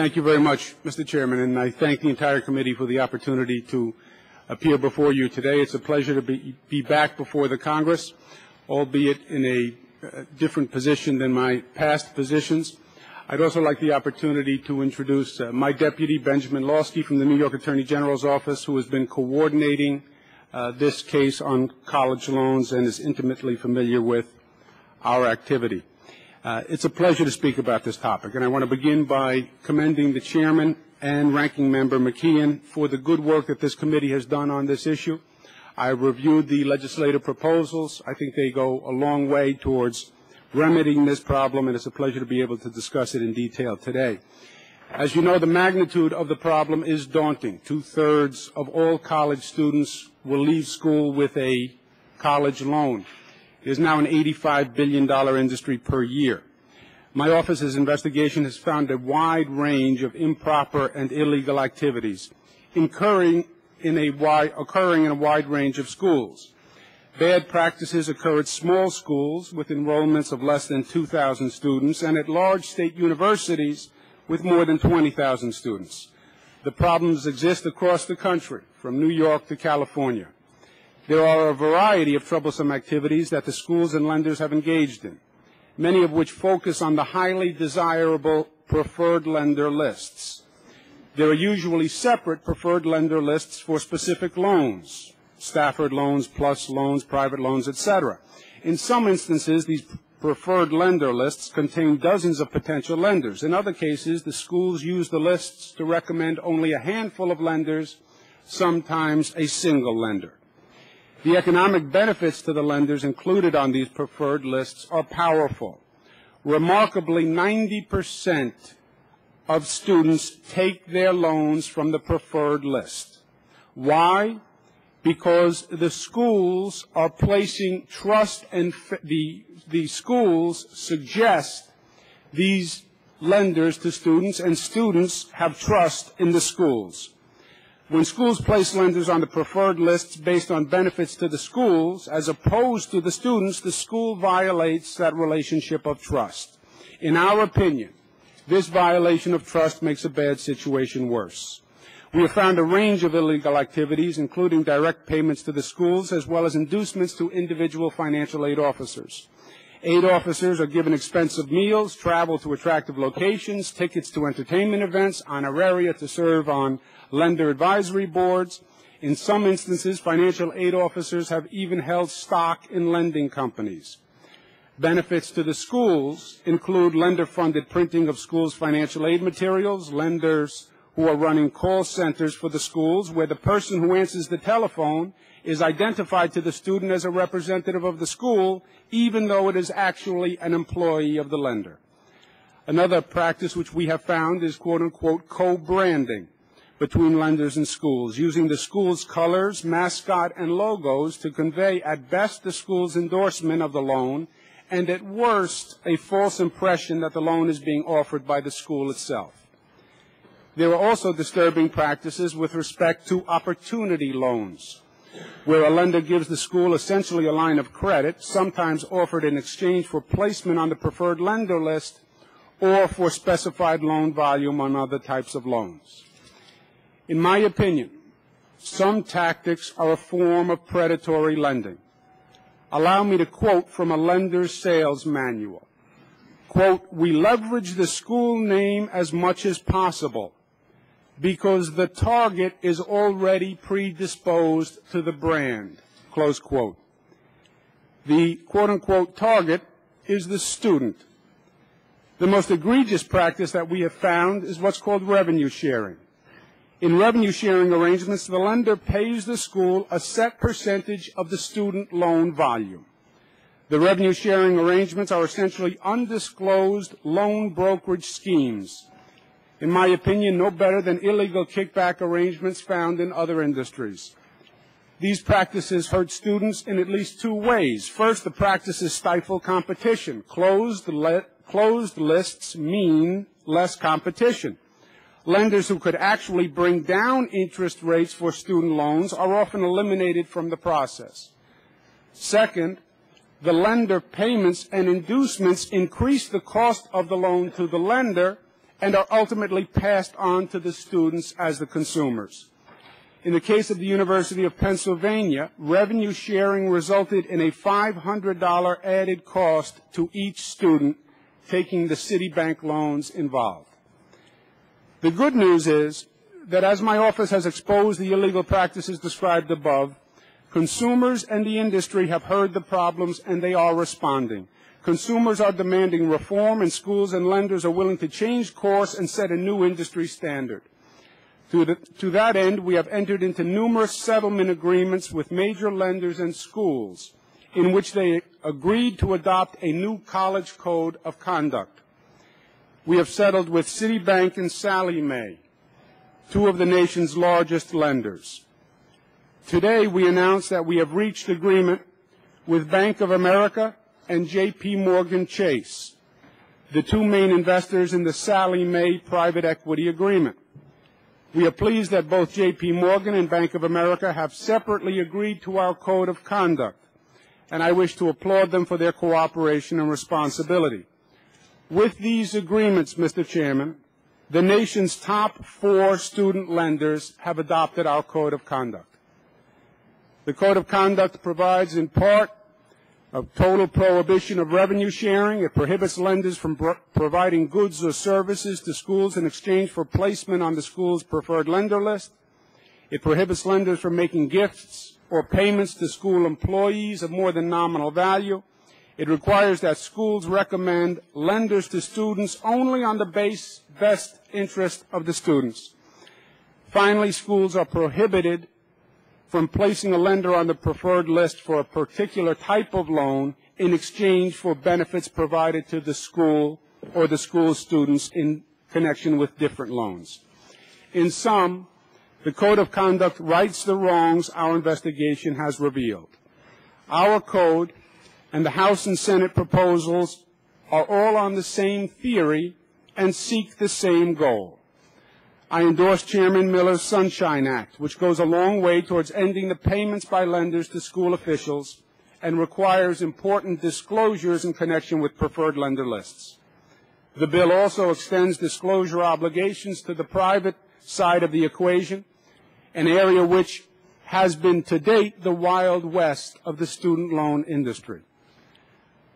Thank you very much, Mr. Chairman, and I thank the entire committee for the opportunity to appear before you today. It's a pleasure to be back before the Congress, albeit in a different position than my past positions. I'd also like the opportunity to introduce my deputy, Benjamin Lawsky, from the New York Attorney General's office, who has been coordinating this case on college loans and is intimately familiar with our activity. It's a pleasure to speak about this topic, and I want to begin by commending the Chairman and Ranking Member McKeon for the good work that this committee has done on this issue. I reviewed the legislative proposals. I think they go a long way towards remedying this problem, and it's a pleasure to be able to discuss it in detail today. As you know, the magnitude of the problem is daunting. 2/3 of all college students will leave school with a college loan. It is now an $85 billion industry per year. My office's investigation has found a wide range of improper and illegal activities occurring in a wide range of schools. Bad practices occur at small schools with enrollments of less than 2,000 students and at large state universities with more than 20,000 students. The problems exist across the country, from New York to California. There are a variety of troublesome activities that the schools and lenders have engaged in, many of which focus on the highly desirable preferred lender lists. There are usually separate preferred lender lists for specific loans, Stafford loans, PLUS loans, private loans, etc. In some instances, these preferred lender lists contain dozens of potential lenders. In other cases, the schools use the lists to recommend only a handful of lenders, sometimes a single lender. The economic benefits to the lenders included on these preferred lists are powerful. Remarkably, 90% of students take their loans from the preferred list. Why? Because the schools are placing trust, and the schools suggest these lenders to students, and students have trust in the schools. When schools place lenders on the preferred lists based on benefits to the schools as opposed to the students, the school violates that relationship of trust. In our opinion, this violation of trust makes a bad situation worse. We have found a range of illegal activities, including direct payments to the schools, as well as inducements to individual financial aid officers. Aid officers are given expensive meals, travel to attractive locations, tickets to entertainment events, honoraria to serve on lender advisory boards. In some instances, financial aid officers have even held stock in lending companies. Benefits to the schools include lender-funded printing of schools' financial aid materials, lenders who are running call centers for the schools where the person who answers the telephone is identified to the student as a representative of the school, even though it is actually an employee of the lender. Another practice which we have found is quote-unquote co-branding between lenders and schools, using the school's colors, mascot, and logos to convey at best the school's endorsement of the loan and at worst a false impression that the loan is being offered by the school itself. There are also disturbing practices with respect to opportunity loans, where a lender gives the school essentially a line of credit, sometimes offered in exchange for placement on the preferred lender list or for specified loan volume on other types of loans. In my opinion, some tactics are a form of predatory lending. Allow me to quote from a lender's sales manual. Quote, "We leverage the school name as much as possible because the target is already predisposed to the brand." Close quote. The quote-unquote target is the student. The most egregious practice that we have found is what's called revenue sharing. In revenue sharing arrangements, the lender pays the school a set percentage of the student loan volume. The revenue sharing arrangements are essentially undisclosed loan brokerage schemes. In my opinion, no better than illegal kickback arrangements found in other industries. These practices hurt students in at least two ways. First, the practices stifle competition. Closed lists mean less competition. Lenders who could actually bring down interest rates for student loans are often eliminated from the process. Second, the lender payments and inducements increase the cost of the loan to the lender and are ultimately passed on to the students as the consumers. In the case of the University of Pennsylvania, revenue sharing resulted in a $500 added cost to each student taking the Citibank loans involved. The good news is that as my office has exposed the illegal practices described above, consumers and the industry have heard the problems and they are responding. Consumers are demanding reform, and schools and lenders are willing to change course and set a new industry standard. To that end, we have entered into numerous settlement agreements with major lenders and schools in which they agreed to adopt a new college code of conduct. We have settled with Citibank and Sallie Mae, two of the nation's largest lenders. Today, we announce that we have reached agreement with Bank of America and J.P. Morgan Chase, the two main investors in the Sallie Mae private equity agreement. We are pleased that both J.P. Morgan and Bank of America have separately agreed to our code of conduct, and I wish to applaud them for their cooperation and responsibility. With these agreements, Mr. Chairman, the nation's top 4 student lenders have adopted our code of conduct. The code of conduct provides, in part, a total prohibition of revenue sharing. It prohibits lenders from providing goods or services to schools in exchange for placement on the school's preferred lender list. It prohibits lenders from making gifts or payments to school employees of more than nominal value. It requires that schools recommend lenders to students only on the best interest of the students. Finally, schools are prohibited from placing a lender on the preferred list for a particular type of loan in exchange for benefits provided to the school or the school students in connection with different loans. In sum, the Code of Conduct rights the wrongs our investigation has revealed. Our code and the House and Senate proposals are all on the same theory and seek the same goal. I endorse Chairman Miller's Sunshine Act, which goes a long way towards ending the payments by lenders to school officials and requires important disclosures in connection with preferred lender lists. The bill also extends disclosure obligations to the private side of the equation, an area which has been to date the Wild West of the student loan industry.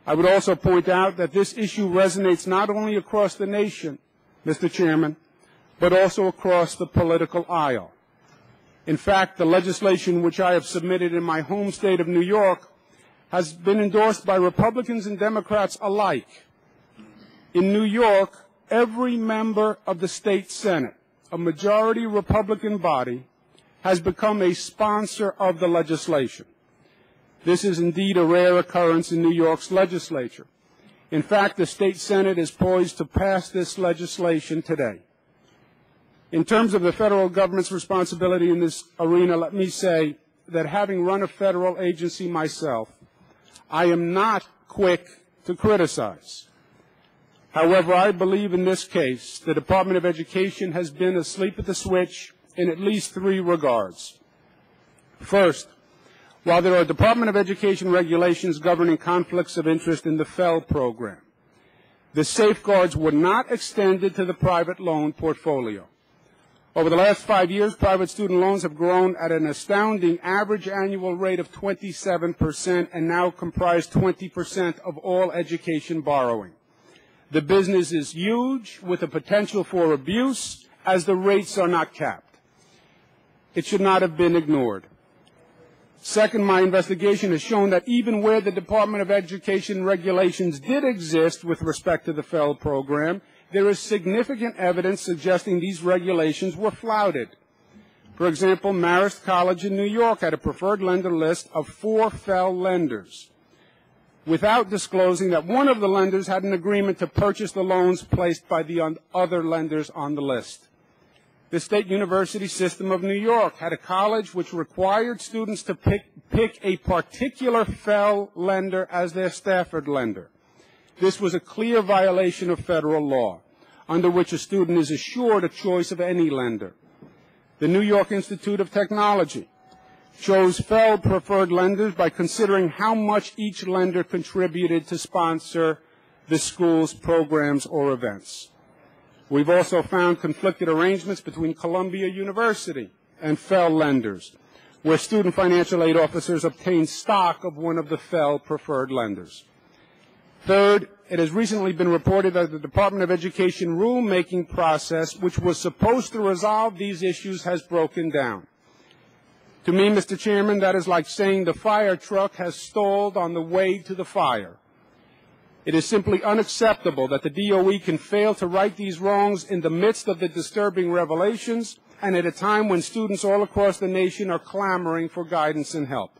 I would also point out that this issue resonates not only across the nation, Mr. Chairman, but also across the political aisle. In fact, the legislation which I have submitted in my home state of New York has been endorsed by Republicans and Democrats alike. In New York, every member of the state Senate, a majority Republican body, has become a sponsor of the legislation. This is indeed a rare occurrence in New York's legislature. In fact, the state Senate is poised to pass this legislation today. In terms of the federal government's responsibility in this arena, let me say that having run a federal agency myself, I am not quick to criticize. However, I believe in this case the Department of Education has been asleep at the switch in at least 3 regards. First, while there are Department of Education regulations governing conflicts of interest in the FEL program, the safeguards were not extended to the private loan portfolio. Over the last 5 years, private student loans have grown at an astounding average annual rate of 27% and now comprise 20% of all education borrowing. The business is huge, with the potential for abuse, as the rates are not capped. It should not have been ignored. Second, my investigation has shown that even where the Department of Education regulations did exist with respect to the FEL program, there is significant evidence suggesting these regulations were flouted. For example, Marist College in New York had a preferred lender list of 4 FEL lenders, without disclosing that one of the lenders had an agreement to purchase the loans placed by the other lenders on the list. The State University System of New York had a college which required students to pick a particular FEL lender as their Stafford lender. This was a clear violation of federal law, under which a student is assured a choice of any lender. The New York Institute of Technology chose FEL preferred lenders by considering how much each lender contributed to sponsor the school's programs or events. We've also found conflicted arrangements between Columbia University and Fell lenders, where student financial aid officers obtain stock of one of the Fell preferred lenders. Third, it has recently been reported that the Department of Education rulemaking process, which was supposed to resolve these issues, has broken down. To me, Mr. Chairman, that is like saying the fire truck has stalled on the way to the fire. It is simply unacceptable that the DOE can fail to right these wrongs in the midst of the disturbing revelations and at a time when students all across the nation are clamoring for guidance and help.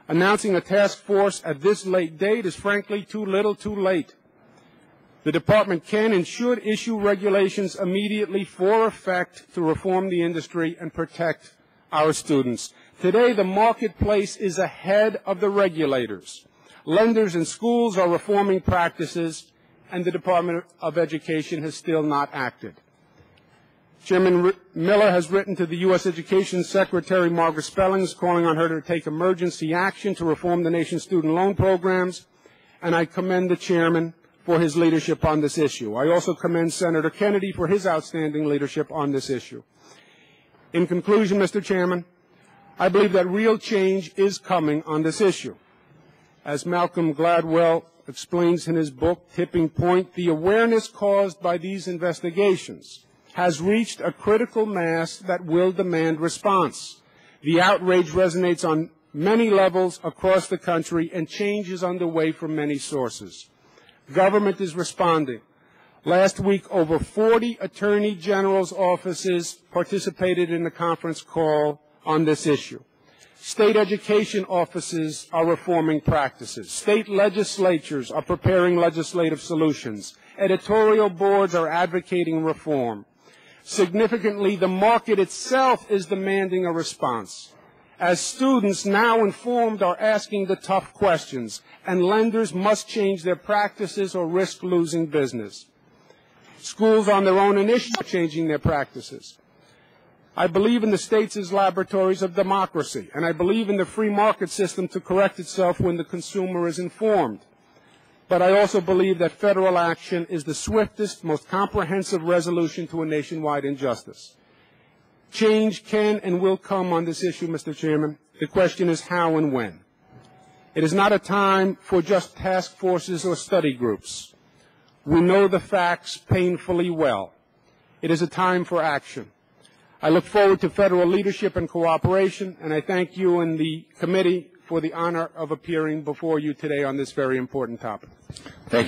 Announcing a task force at this late date is frankly too little too late. The department can and should issue regulations immediately for effect to reform the industry and protect our students. Today, the marketplace is ahead of the regulators. Lenders and schools are reforming practices, and the Department of Education has still not acted. Chairman Miller has written to the U.S. Education Secretary Margaret Spellings calling on her to take emergency action to reform the nation's student loan programs, and I commend the chairman for his leadership on this issue. I also commend Senator Kennedy for his outstanding leadership on this issue. In conclusion, Mr. Chairman, I believe that real change is coming on this issue. As Malcolm Gladwell explains in his book, Tipping Point, the awareness caused by these investigations has reached a critical mass that will demand response. The outrage resonates on many levels across the country, and change is underway from many sources. Government is responding. Last week, over 40 Attorney General's offices participated in the conference call on this issue. State education offices are reforming practices. State legislatures are preparing legislative solutions. Editorial boards are advocating reform. Significantly, the market itself is demanding a response, as students now informed are asking the tough questions, and lenders must change their practices or risk losing business. Schools on their own initiative are changing their practices. I believe in the states as laboratories of democracy, and I believe in the free market system to correct itself when the consumer is informed. But I also believe that federal action is the swiftest, most comprehensive resolution to a nationwide injustice. Change can and will come on this issue, Mr. Chairman. The question is how and when. It is not a time for just task forces or study groups. We know the facts painfully well. It is a time for action. I look forward to federal leadership and cooperation, and I thank you and the committee for the honor of appearing before you today on this very important topic. Thank you.